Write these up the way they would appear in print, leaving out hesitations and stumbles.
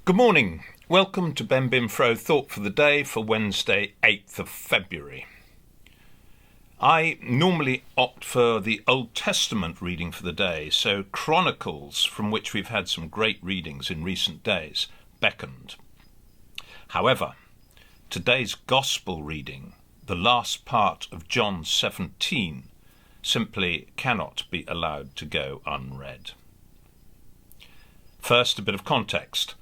Good morning. Welcome to BenBinFro Thought for the Day for Wednesday, 8th of February. I normally opt for the Old Testament reading for the day, so Chronicles, from which we've had some great readings in recent days, beckoned. However, today's Gospel reading, the last part of John 17, simply cannot be allowed to go unread. First, a bit of context.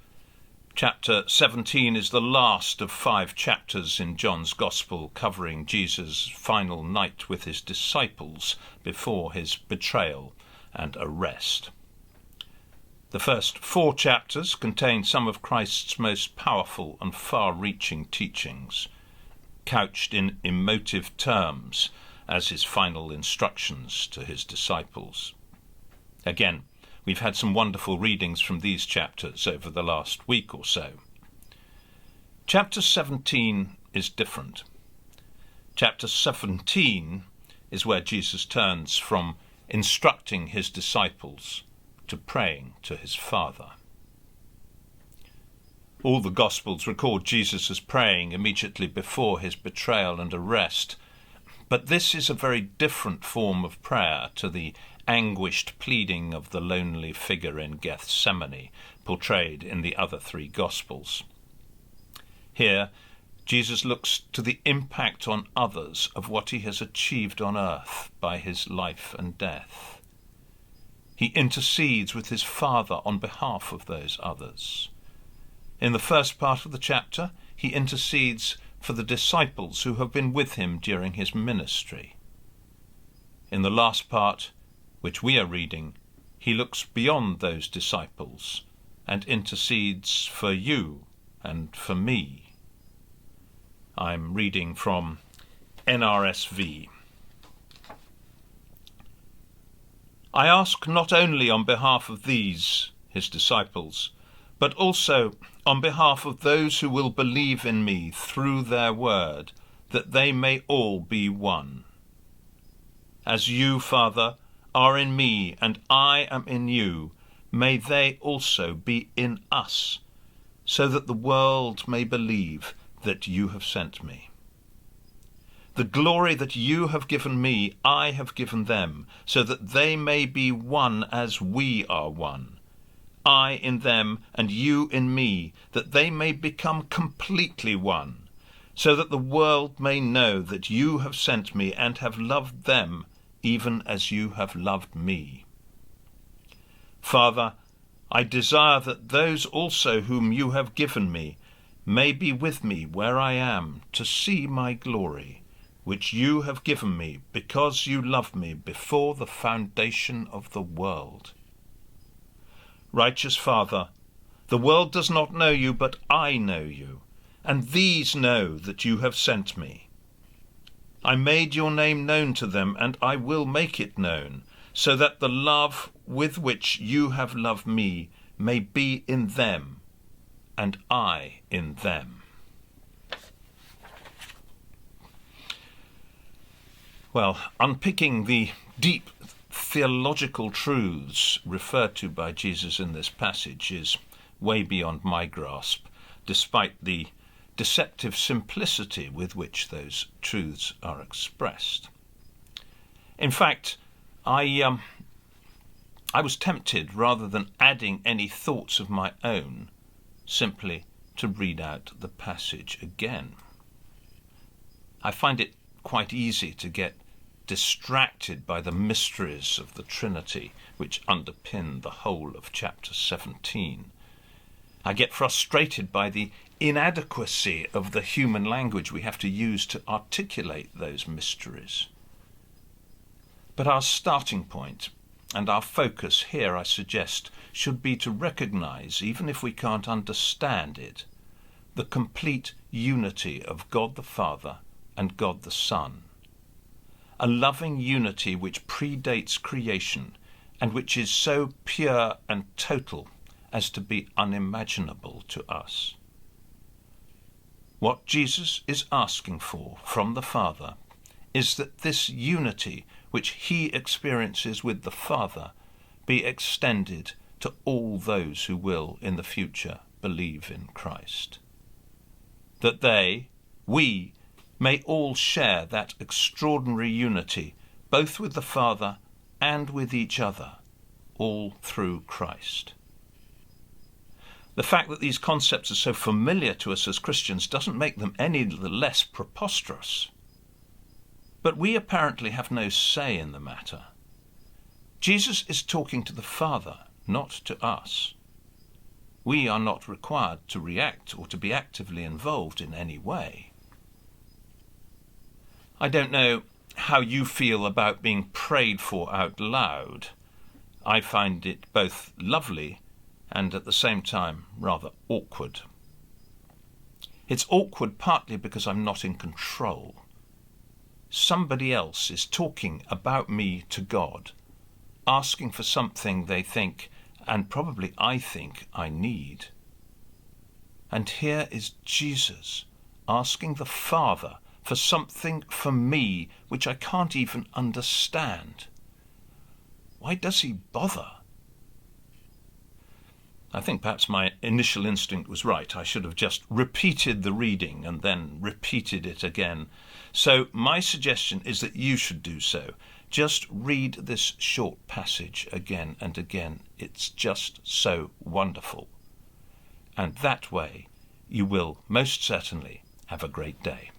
Chapter 17 is the last of 5 chapters in John's Gospel covering Jesus' final night with his disciples before his betrayal and arrest. The first 4 chapters contain some of Christ's most powerful and far-reaching teachings, couched in emotive terms as his final instructions to his disciples. Again, we've had some wonderful readings from these chapters over the last week or so. Chapter 17 is different. Chapter 17 is where Jesus turns from instructing his disciples to praying to his Father. All the Gospels record Jesus as praying immediately before his betrayal and arrest, but this is a very different form of prayer to the anguished pleading of the lonely figure in Gethsemane, portrayed in the other 3 Gospels. Here, Jesus looks to the impact on others of what he has achieved on earth by his life and death. He intercedes with his Father on behalf of those others. In the first part of the chapter, he intercedes for the disciples who have been with him during his ministry. In the last part, which we are reading, he looks beyond those disciples and intercedes for you and for me. I'm reading from NRSV. I ask not only on behalf of these, his disciples, but also on behalf of those who will believe in me through their word, that they may all be one. As you, Father, are in me and I am in you, may they also be in us, so that the world may believe that you have sent me. The glory that you have given me, I have given them, so that they may be one as we are one. I in them and you in me, that they may become completely one, so that the world may know that you have sent me and have loved them even as you have loved me. Father, I desire that those also whom you have given me may be with me where I am, to see my glory, which you have given me because you loved me before the foundation of the world. Righteous Father, the world does not know you, but I know you, and these know that you have sent me. I made your name known to them, and I will make it known, so that the love with which you have loved me may be in them, and I in them. Well, unpicking the deep theological truths referred to by Jesus in this passage is way beyond my grasp, despite the deceptive simplicity with which those truths are expressed. In fact, I was tempted, rather than adding any thoughts of my own, simply to read out the passage again. I find it quite easy to get distracted by the mysteries of the Trinity which underpin the whole of chapter 17. I get frustrated by the inadequacy of the human language we have to use to articulate those mysteries. But our starting point and our focus here, I suggest, should be to recognize, even if we can't understand it, the complete unity of God the Father and God the Son. A loving unity which predates creation and which is so pure and total as to be unimaginable to us. What Jesus is asking for from the Father is that this unity which he experiences with the Father be extended to all those who will in the future believe in Christ, that we may all share that extraordinary unity, both with the Father and with each other, all through Christ. The fact that these concepts are so familiar to us as Christians doesn't make them any the less preposterous. But we apparently have no say in the matter. Jesus is talking to the Father, not to us. We are not required to react or to be actively involved in any way. I don't know how you feel about being prayed for out loud. I find it both lovely and at the same time rather awkward. It's awkward partly because I'm not in control. Somebody else is talking about me to God, asking for something they think, and probably I think, I need. And here is Jesus asking the Father for something for me which I can't even understand. Why does he bother? I think perhaps my initial instinct was right. I should have just repeated the reading and then repeated it again. So my suggestion is that you should do so. Just read this short passage again and again. It's just so wonderful. And that way you will most certainly have a great day.